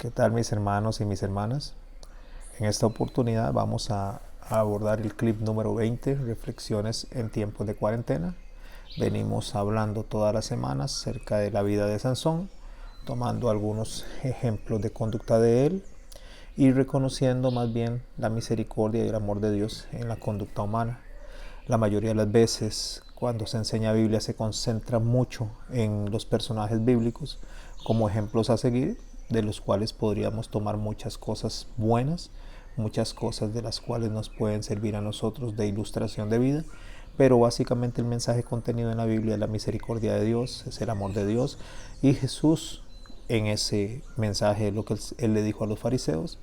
¿Qué tal mis hermanos y mis hermanas? En esta oportunidad vamos a abordar el clip número 20, reflexiones en tiempos de cuarentena. Venimos hablando todas las semanas acerca de la vida de Sansón, tomando algunos ejemplos de conducta de él y reconociendo más bien la misericordia y el amor de Dios en la conducta humana. La mayoría de las veces cuando se enseña Biblia se concentra mucho en los personajes bíblicos como ejemplos a seguir, de los cuales podríamos tomar muchas cosas buenas, muchas cosas de las cuales nos pueden servir a nosotros de ilustración de vida, pero básicamente el mensaje contenido en la Biblia es la misericordia de Dios, es el amor de Dios, y Jesús en ese mensaje lo que él le dijo a los fariseos,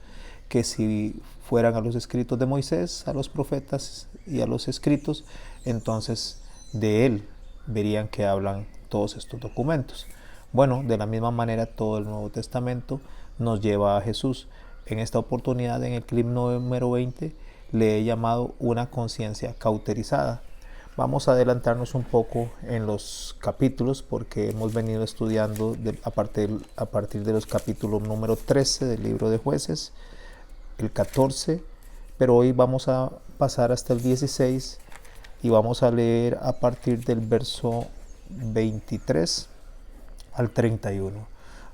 que si fueran a los escritos de Moisés, a los profetas y a los escritos, entonces de él verían que hablan todos estos documentos. Bueno, de la misma manera todo el Nuevo Testamento nos lleva a Jesús. En esta oportunidad, en el clip número 20, le he llamado una conciencia cauterizada. Vamos a adelantarnos un poco en los capítulos porque hemos venido estudiando a partir de los capítulos número 13 del libro de Jueces, el 14, pero hoy vamos a pasar hasta el 16 y vamos a leer a partir del verso 23 al 31.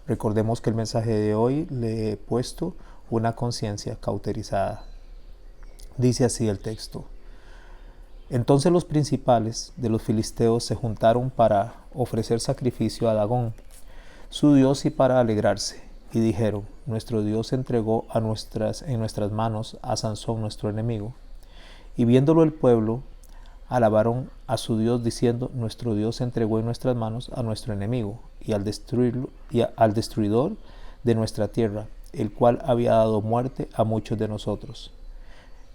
Recordemos que el mensaje de hoy le he puesto una conciencia cauterizada. Dice así el texto: Entonces los principales de los filisteos se juntaron para ofrecer sacrificio a Dagón, su dios, y para alegrarse, y dijeron: Nuestro Dios entregó en nuestras manos a Sansón nuestro enemigo. Y viéndolo el pueblo, alabaron a su Dios diciendo: Nuestro Dios entregó en nuestras manos a nuestro enemigo y al destruidor de nuestra tierra, el cual había dado muerte a muchos de nosotros.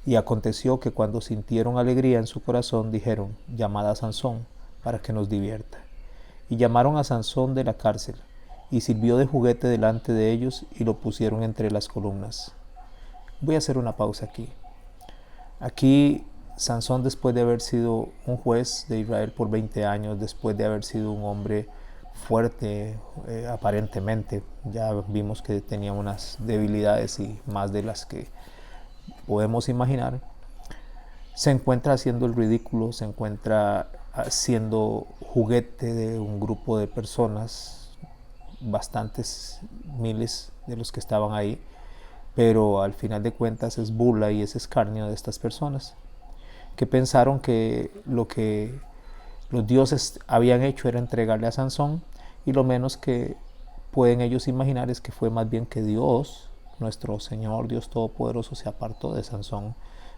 Y aconteció que cuando sintieron alegría en su corazón, dijeron: Llamad a Sansón para que nos divierta. Y llamaron a Sansón de la cárcel, y sirvió de juguete delante de ellos, y lo pusieron entre las columnas. Voy a hacer una pausa aquí. Aquí Sansón, después de haber sido un juez de Israel por 20 años, después de haber sido un hombre fuerte, aparentemente, ya vimos que tenía unas debilidades y más de las que podemos imaginar, se encuentra haciendo el ridículo, se encuentra siendo juguete de un grupo de personas, bastantes miles de los que estaban ahí, pero al final de cuentas es burla y es escarnio de estas personas que pensaron que lo que los dioses habían hecho era entregarle a Sansón, y lo menos que pueden ellos imaginar es que fue más bien que Dios, nuestro Señor Dios Todopoderoso, se apartó de Sansón.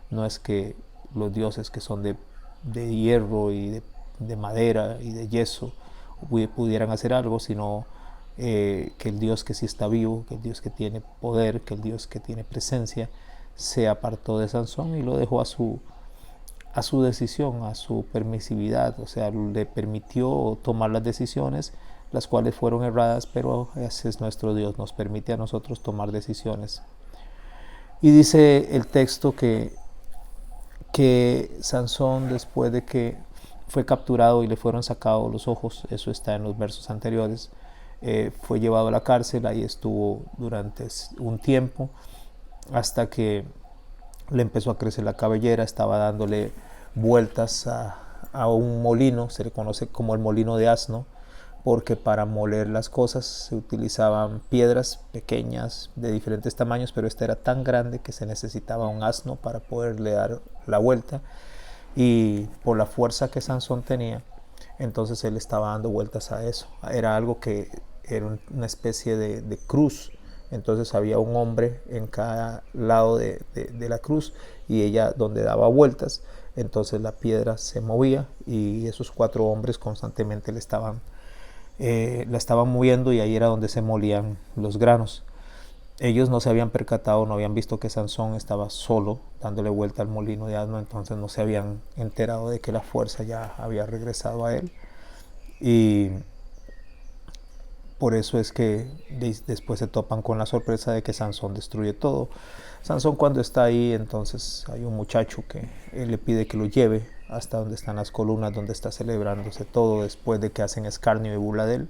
No es que los dioses que son de hierro y de madera y de yeso pudieran hacer algo, sino que el Dios que sí está vivo, que el Dios que tiene poder, que el Dios que tiene presencia, se apartó de Sansón y lo dejó a su decisión, a su permisividad. O sea, le permitió tomar las decisiones, las cuales fueron erradas, pero ese es nuestro Dios, nos permite a nosotros tomar decisiones. Y dice el texto que Sansón, después de que fue capturado y le fueron sacados los ojos, eso está en los versos anteriores, fue llevado a la cárcel, ahí estuvo durante un tiempo, hasta que le empezó a crecer la cabellera, estaba dándole vueltas a un molino, se le conoce como el molino de asno, porque para moler las cosas se utilizaban piedras pequeñas de diferentes tamaños, pero esta era tan grande que se necesitaba un asno para poderle dar la vuelta, y por la fuerza que Sansón tenía, entonces él estaba dando vueltas a eso. Era algo que era una especie de cruz. Entonces había un hombre en cada lado de la cruz, y ella donde daba vueltas, entonces la piedra se movía, y esos 4 hombres constantemente la estaban moviendo, y ahí era donde se molían los granos. Ellos no se habían percatado, no habían visto que Sansón estaba solo dándole vuelta al molino de asno, entonces no se habían enterado de que la fuerza ya había regresado a él, y por eso es que después se topan con la sorpresa de que Sansón destruye todo. Sansón, cuando está ahí, entonces hay un muchacho que él le pide que lo lleve hasta donde están las columnas, donde está celebrándose todo, después de que hacen escarnio y burla de él.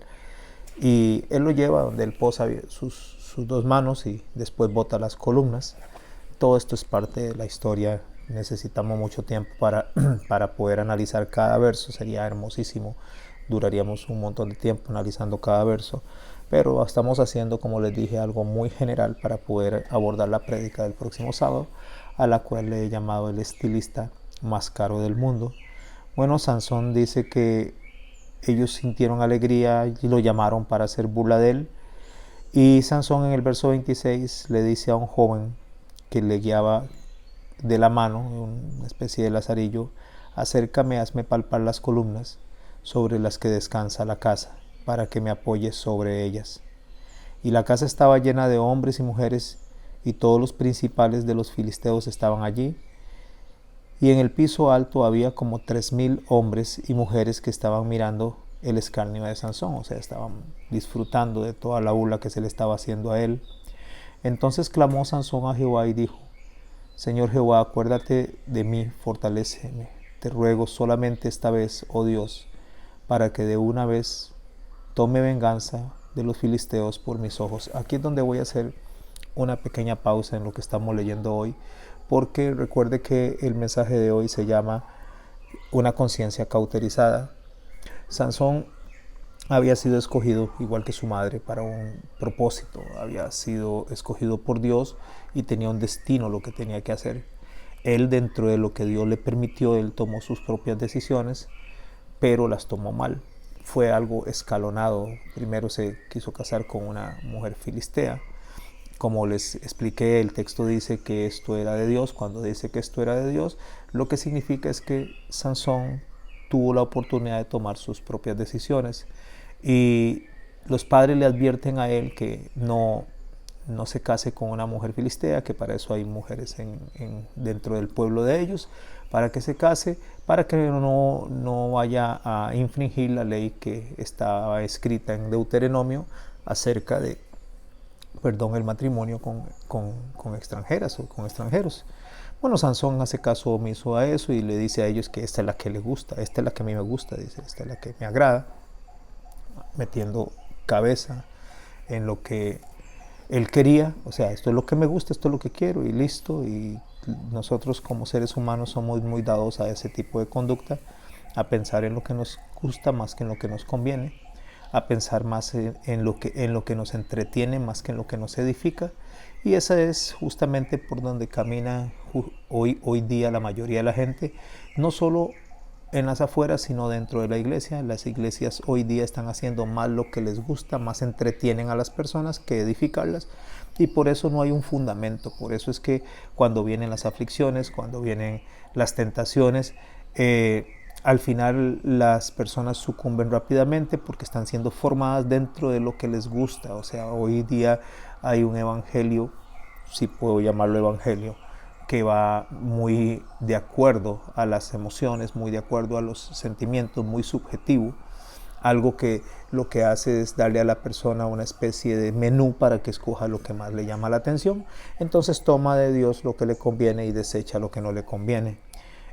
y él lo lleva donde él posa sus dos manos y después bota las columnas. Todo esto es parte de la historia. Necesitamos mucho tiempo para poder analizar cada verso. Sería hermosísimo. Duraríamos un montón de tiempo analizando cada verso. Pero estamos haciendo, como les dije, algo muy general para poder abordar la prédica del próximo sábado, a la cual le he llamado el estilista más caro del mundo. Bueno, Sansón dice que ellos sintieron alegría y lo llamaron para hacer burla de él. Y Sansón en el verso 26 le dice a un joven que le guiaba de la mano, una especie de lazarillo: acércame, hazme palpar las columnas sobre las que descansa la casa, para que me apoyes sobre ellas. Y la casa estaba llena de hombres y mujeres, y todos los principales de los filisteos estaban allí. Y en el piso alto había como 3000 hombres y mujeres que estaban mirando el escarnio de Sansón, o sea, estaban disfrutando de toda la burla que se le estaba haciendo a él. Entonces clamó Sansón a Jehová y dijo: Señor Jehová, acuérdate de mí, fortaléceme, te ruego solamente esta vez, oh Dios, para que de una vez tome venganza de los filisteos por mis ojos. Aquí es donde voy a hacer una pequeña pausa en lo que estamos leyendo hoy, porque recuerde que el mensaje de hoy se llama una conciencia cauterizada. Sansón había sido escogido, igual que su madre, para un propósito. Había sido escogido por Dios y tenía un destino, lo que tenía que hacer. Él, dentro de lo que Dios le permitió, él tomó sus propias decisiones, pero las tomó mal. Fue algo escalonado. Primero se quiso casar con una mujer filistea. Como les expliqué, el texto dice que esto era de Dios. Cuando dice que esto era de Dios, lo que significa es que Sansón tuvo la oportunidad de tomar sus propias decisiones. Y los padres le advierten a él que no se case con una mujer filistea, que para eso hay mujeres dentro del pueblo de ellos, para que se case, para que no vaya a infringir la ley que estaba escrita en Deuteronomio acerca de, el matrimonio con extranjeras o con extranjeros. Bueno, Sansón hace caso omiso a eso y le dice a ellos que esta es la que le gusta, esta es la que a mí me gusta, dice, esta es la que me agrada, metiendo cabeza en lo que él quería. O sea, esto es lo que me gusta, esto es lo que quiero y listo. Y nosotros como seres humanos somos muy dados a ese tipo de conducta, a pensar en lo que nos gusta más que en lo que nos conviene, a pensar más en lo que nos entretiene más que en lo que nos edifica. Y esa es justamente por donde camina hoy día la mayoría de la gente, no solo en las afueras, sino dentro de la iglesia. Las iglesias hoy día están haciendo más lo que les gusta, más entretienen a las personas que edificarlas, y por eso no hay un fundamento. Por eso es que cuando vienen las aflicciones, cuando vienen las tentaciones, al final las personas sucumben rápidamente porque están siendo formadas dentro de lo que les gusta. O sea, hoy día hay un evangelio, si puedo llamarlo evangelio, que va muy de acuerdo a las emociones, muy de acuerdo a los sentimientos, muy subjetivo. Algo que lo que hace es darle a la persona una especie de menú para que escoja lo que más le llama la atención. Entonces toma de Dios lo que le conviene y desecha lo que no le conviene.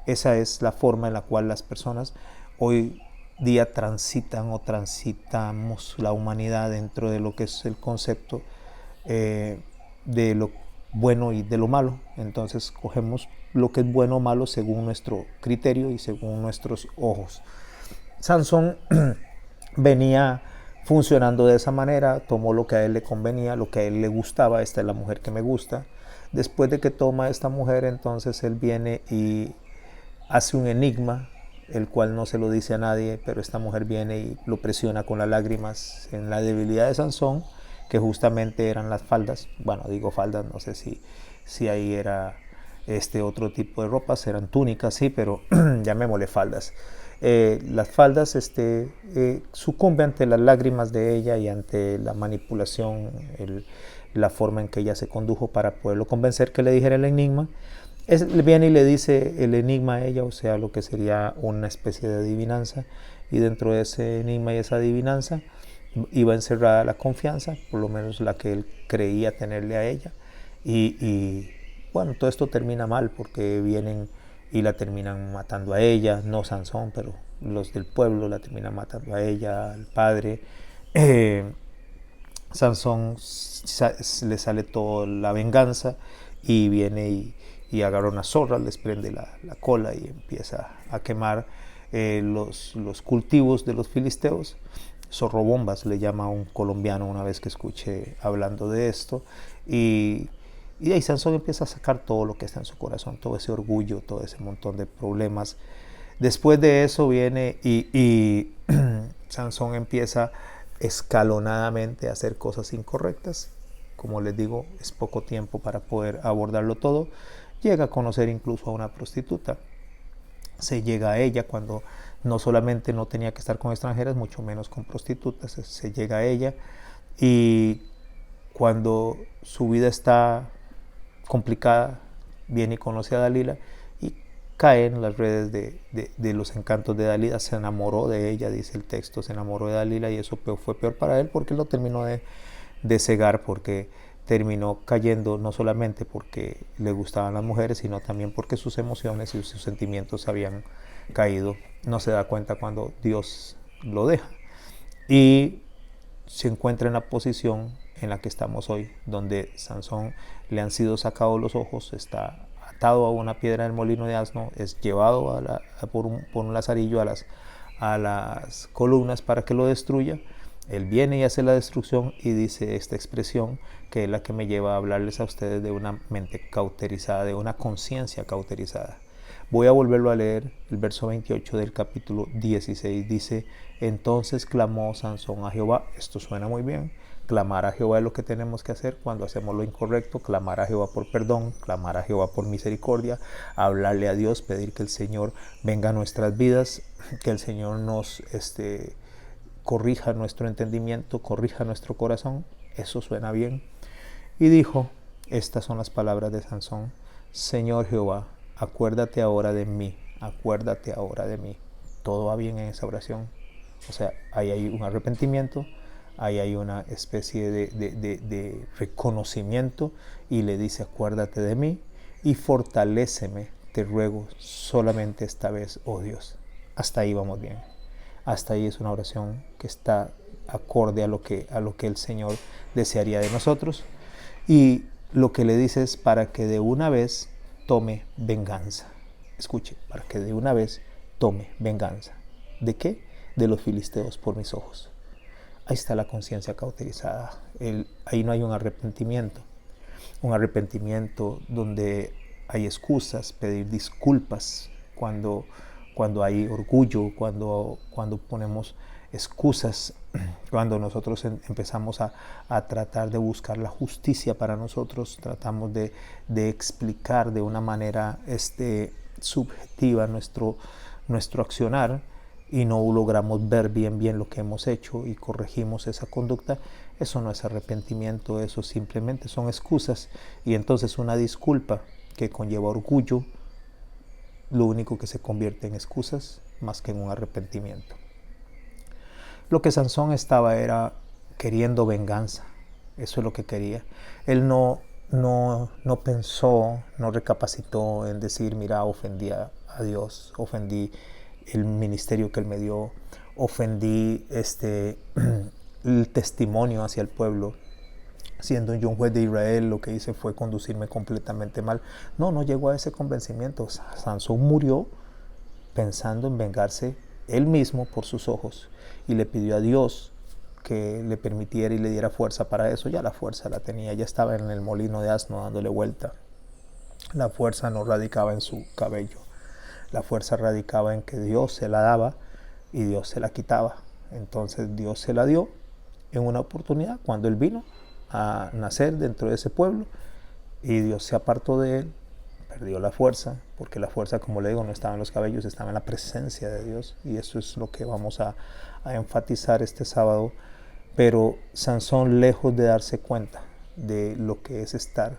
Esa es la forma en la cual las personas hoy día transitan o transitamos la humanidad dentro de lo que es el concepto de lo bueno y de lo malo. Entonces cogemos lo que es bueno o malo según nuestro criterio y según nuestros ojos. Sansón venía funcionando de esa manera, tomó lo que a él le convenía, lo que a él le gustaba. Esta es la mujer que me gusta. Después de que toma esta mujer, entonces él viene y hace un enigma, el cual no se lo dice a nadie, pero esta mujer viene y lo presiona con las lágrimas en la debilidad de Sansón, que justamente eran las faldas. Bueno, digo faldas, no sé si ahí era otro tipo de ropas, eran túnicas, sí, pero llamémosle faldas. Las faldas sucumbe ante las lágrimas de ella y ante la manipulación, la forma en que ella se condujo para poderlo convencer que le dijera el enigma. Viene y le dice el enigma a ella, o sea, lo que sería una especie de adivinanza, y dentro de ese enigma y esa adivinanza iba encerrada la confianza, por lo menos la que él creía tenerle a ella, y bueno, todo esto termina mal porque vienen y la terminan matando a ella, no Sansón, pero los del pueblo la terminan matando a ella, al padre, eh, Sansón le sale toda la venganza y viene y agarra una zorra, les prende la cola y empieza a quemar los cultivos de los filisteos. Zorrobombas le llama a un colombiano una vez que escuché hablando de esto. Y ahí Sansón empieza a sacar todo lo que está en su corazón, todo ese orgullo, todo ese montón de problemas. Después de eso viene y Sansón empieza escalonadamente a hacer cosas incorrectas. Como les digo, es poco tiempo para poder abordarlo todo. Llega a conocer incluso a una prostituta. Se llega a ella cuando no solamente no tenía que estar con extranjeras, mucho menos con prostitutas. Se llega a ella y cuando su vida está complicada, viene y conoce a Dalila y cae en las redes de los encantos de Dalila. Se enamoró de ella, dice el texto, se enamoró de Dalila, y eso fue peor para él porque lo terminó de cegar, porque terminó cayendo no solamente porque le gustaban las mujeres, sino también porque sus emociones y sus sentimientos habían caído. No se da cuenta cuando Dios lo deja y se encuentra en la posición en la que estamos hoy, donde Sansón le han sido sacados los ojos, está atado a una piedra del molino de asno, es llevado por un lazarillo a las columnas para que lo destruya. Él viene y hace la destrucción y dice esta expresión que es la que me lleva a hablarles a ustedes de una mente cauterizada, de una conciencia cauterizada. Voy a volverlo a leer, el verso 28 del capítulo 16 dice: entonces clamó Sansón a Jehová. Esto suena muy bien. Clamar a Jehová es lo que tenemos que hacer cuando hacemos lo incorrecto. Clamar a Jehová por perdón, clamar a Jehová por misericordia, hablarle a Dios, pedir que el Señor venga a nuestras vidas, que el Señor nos corrija nuestro entendimiento, corrija nuestro corazón. Eso suena bien. Y dijo, estas son las palabras de Sansón: Señor Jehová, acuérdate ahora de mí, acuérdate ahora de mí. Todo va bien en esa oración. O sea, ahí hay un arrepentimiento, ahí hay una especie de reconocimiento, y le dice: acuérdate de mí y fortaléceme, te ruego, solamente esta vez, oh Dios. Hasta ahí vamos bien. Hasta ahí es una oración que está acorde a lo que el Señor desearía de nosotros. Y lo que le dice es para que de una vez tome venganza. Escuche, para que de una vez tome venganza. ¿De qué? De los filisteos por mis ojos. Ahí está la conciencia cauterizada. Ahí no hay un arrepentimiento donde hay excusas, pedir disculpas cuando hay orgullo, cuando ponemos excusas, cuando nosotros empezamos a tratar de buscar la justicia para nosotros, tratamos de explicar de una manera subjetiva nuestro accionar, y no logramos ver bien lo que hemos hecho y corregimos esa conducta. Eso no es arrepentimiento, eso simplemente son excusas. Y entonces una disculpa que conlleva orgullo, lo único que se convierte en excusas más que en un arrepentimiento. Lo que Sansón estaba era queriendo venganza. Eso es lo que quería. Él no pensó, no recapacitó en decir: mira, ofendí a Dios, ofendí el ministerio que él me dio, ofendí el testimonio hacia el pueblo. Siendo yo un juez de Israel, lo que hice fue conducirme completamente mal. No llegó a ese convencimiento. Sansón murió pensando en vengarse él mismo por sus ojos, y le pidió a Dios que le permitiera y le diera fuerza para eso. Ya la fuerza la tenía, ya estaba en el molino de asno dándole vuelta. La fuerza no radicaba en su cabello, la fuerza radicaba en que Dios se la daba y Dios se la quitaba. Entonces Dios se la dio en una oportunidad cuando él vino a nacer dentro de ese pueblo, y Dios se apartó de él, perdió la fuerza, porque la fuerza, como le digo, no estaba en los cabellos, estaba en la presencia de Dios, y eso es lo que vamos a enfatizar este sábado. Pero Sansón, lejos de darse cuenta de lo que es estar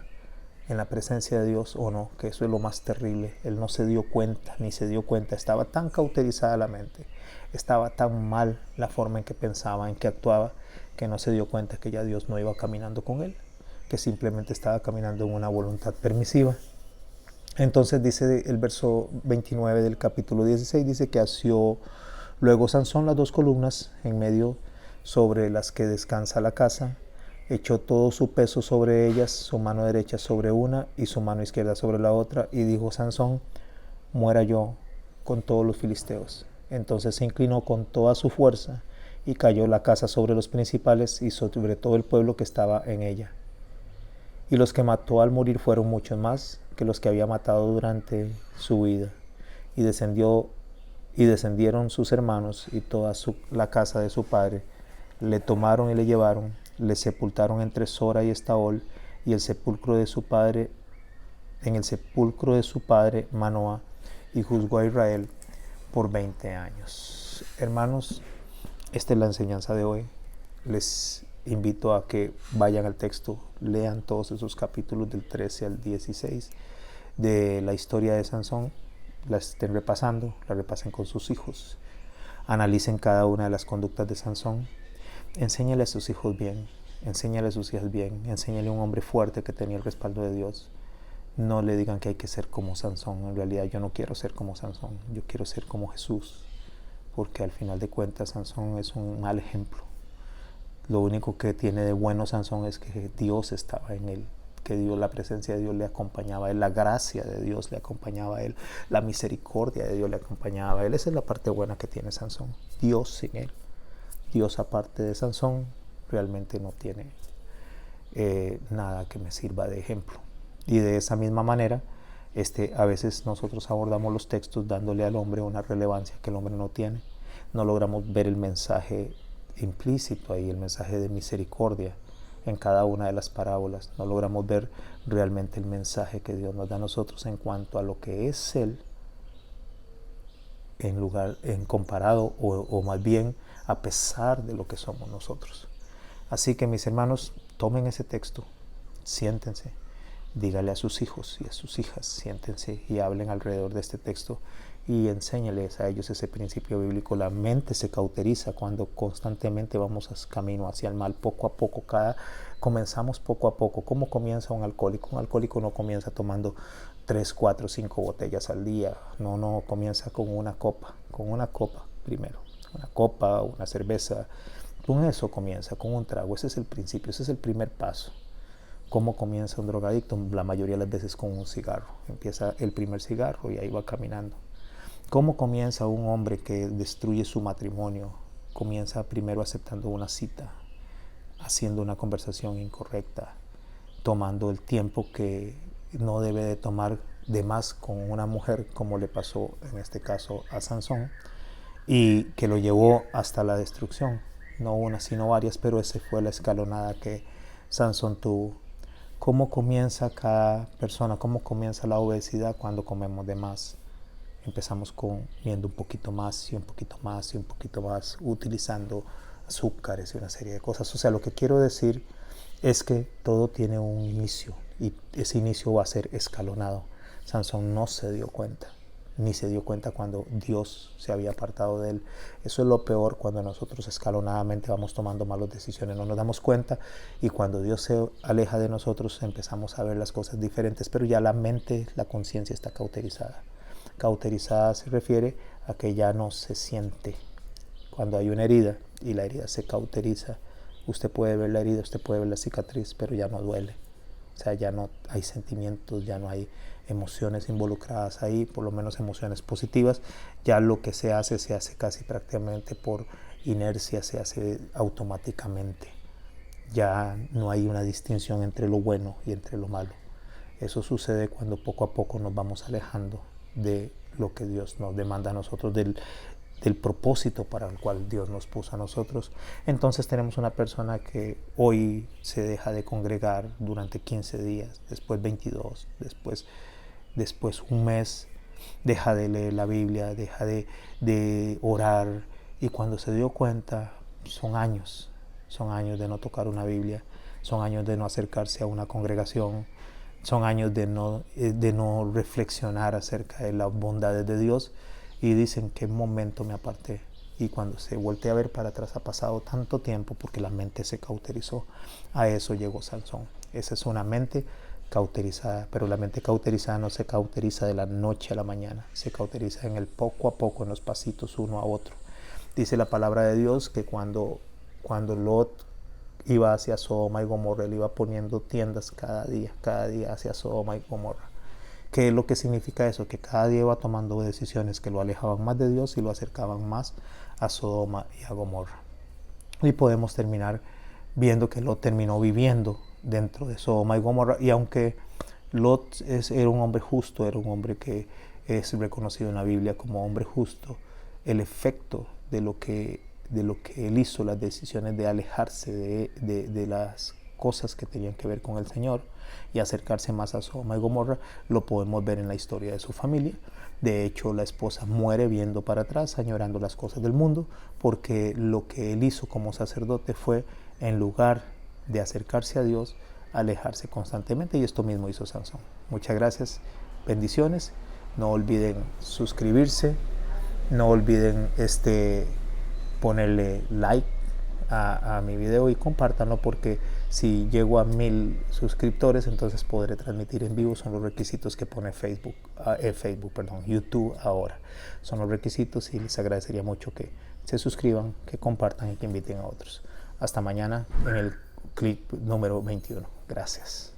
en la presencia de Dios o no, que eso es lo más terrible, él no se dio cuenta, ni se dio cuenta. Estaba tan cauterizada la mente, estaba tan mal la forma en que pensaba, en que actuaba, que no se dio cuenta que ya Dios no iba caminando con él, que simplemente estaba caminando en una voluntad permisiva. Entonces dice el verso 29 del capítulo 16, dice que asió luego Sansón las dos columnas en medio sobre las que descansa la casa, echó todo su peso sobre ellas, su mano derecha sobre una y su mano izquierda sobre la otra, y dijo Sansón: muera yo con todos los filisteos. Entonces se inclinó con toda su fuerza, y cayó la casa sobre los principales y sobre todo el pueblo que estaba en ella. Y los que mató al morir fueron muchos más que los que había matado durante su vida. Y descendieron sus hermanos y toda la casa de su padre. Le tomaron y le llevaron, le sepultaron entre Sora y Estaol, y en el sepulcro de su padre Manoah, y juzgó a Israel por 20 años. Hermanos, esta es la enseñanza de hoy. Les invito a que vayan al texto, lean todos esos capítulos del 13 al 16 de la historia de Sansón, la estén repasando, la repasen con sus hijos, analicen cada una de las conductas de Sansón, enséñale a sus hijos bien, enséñale a sus hijas bien, enséñale a un hombre fuerte que tenía el respaldo de Dios. No le digan que hay que ser como Sansón. En realidad yo no quiero ser como Sansón, yo quiero ser como Jesús, porque al final de cuentas Sansón es un mal ejemplo. Lo único que tiene de bueno Sansón es que Dios estaba en él, que la presencia de Dios le acompañaba a él, la gracia de Dios le acompañaba a él, la misericordia de Dios le acompañaba a él. Esa es la parte buena que tiene Sansón, Dios sin él. Dios aparte de Sansón realmente no tiene nada que me sirva de ejemplo. Y de esa misma manera, a veces nosotros abordamos los textos dándole al hombre una relevancia que el hombre no tiene. No logramos ver el mensaje implícito ahí, el mensaje de misericordia en cada una de las parábolas. No logramos ver realmente el mensaje que Dios nos da a nosotros en cuanto a lo que es Él, en comparado o más bien a pesar de lo que somos nosotros. Así que, mis hermanos, tomen ese texto, siéntense, dígale a sus hijos y a sus hijas, siéntense y hablen alrededor de este texto y enséñales a ellos ese principio bíblico. La mente se cauteriza cuando constantemente vamos camino hacia el mal, poco a poco, comenzamos poco a poco. ¿Cómo comienza un alcohólico? Un alcohólico no comienza tomando 3, 4, 5 botellas al día, no, comienza con una copa primero, una copa, una cerveza. Con eso comienza, con un trago. Ese es el principio, ese es el primer paso. ¿Cómo comienza un drogadicto? La mayoría de las veces con un cigarro. Empieza el primer cigarro y ahí va caminando. ¿Cómo comienza un hombre que destruye su matrimonio? Comienza primero aceptando una cita, haciendo una conversación incorrecta, tomando el tiempo que no debe de tomar de más con una mujer, como le pasó en este caso a Sansón, y que lo llevó hasta la destrucción. No una, sino varias, pero esa fue la escalonada que Sansón tuvo. ¿Cómo comienza cada persona? ¿Cómo comienza la obesidad? Cuando comemos de más. Empezamos comiendo un poquito más y un poquito más y un poquito más, utilizando azúcares y una serie de cosas. O sea, lo que quiero decir es que todo tiene un inicio y ese inicio va a ser escalonado. Sansón no se dio cuenta, ni se dio cuenta cuando Dios se había apartado de él. Eso es lo peor, cuando nosotros escalonadamente vamos tomando malas decisiones, no nos damos cuenta, y cuando Dios se aleja de nosotros empezamos a ver las cosas diferentes, pero ya la mente, la conciencia está cauterizada. Cauterizada se refiere a que ya no se siente. Cuando hay una herida y la herida se cauteriza, usted puede ver la herida, usted puede ver la cicatriz, pero ya no duele. O sea, ya no hay sentimientos, ya no hay emociones involucradas ahí, por lo menos emociones positivas. Ya lo que se hace casi prácticamente por inercia, se hace automáticamente. Ya no hay una distinción entre lo bueno y entre lo malo. Eso sucede cuando poco a poco nos vamos alejando de lo que Dios nos demanda a nosotros, del propósito para el cual Dios nos puso a nosotros. Entonces tenemos una persona que hoy se deja de congregar durante 15 días, después 22, después un mes, deja de leer la Biblia, deja de orar, y cuando se dio cuenta son años de no tocar una Biblia, son años de no acercarse a una congregación, son años de no reflexionar acerca de las bondades de Dios, y dicen: ¿qué momento me aparté? Y cuando se voltea a ver para atrás, ha pasado tanto tiempo porque la mente se cauterizó. A eso llegó Sansón. Esa es una mente cauterizada, pero la mente cauterizada no se cauteriza de la noche a la mañana, se cauteriza en el poco a poco, en los pasitos uno a otro. Dice la palabra de Dios que cuando cuando Lot iba hacia Sodoma y Gomorra, él iba poniendo tiendas cada día hacia Sodoma y Gomorra. ¿Qué es lo que significa eso? Que cada día iba tomando decisiones que lo alejaban más de Dios y lo acercaban más a Sodoma y a Gomorra. Y podemos terminar viendo que Lot terminó viviendo dentro de Sodoma y Gomorra. Y aunque Lot era un hombre justo, era un hombre que es reconocido en la Biblia como hombre justo, el efecto de lo que él hizo, las decisiones de alejarse de las cosas que tenían que ver con el Señor y acercarse más a Sodoma y Gomorra, lo podemos ver en la historia de su familia. De hecho, la esposa muere viendo para atrás, añorando las cosas del mundo, porque lo que él hizo como sacerdote fue, en lugar de acercarse a Dios, alejarse constantemente, y esto mismo hizo Sansón. Muchas gracias, bendiciones, no olviden suscribirse, no olviden ponerle like a mi video y compártanlo, porque si llego a 1000 suscriptores entonces podré transmitir en vivo. Son los requisitos que pone YouTube ahora. Son los requisitos y les agradecería mucho que se suscriban, que compartan y que inviten a otros. Hasta mañana en el clip número 21. Gracias.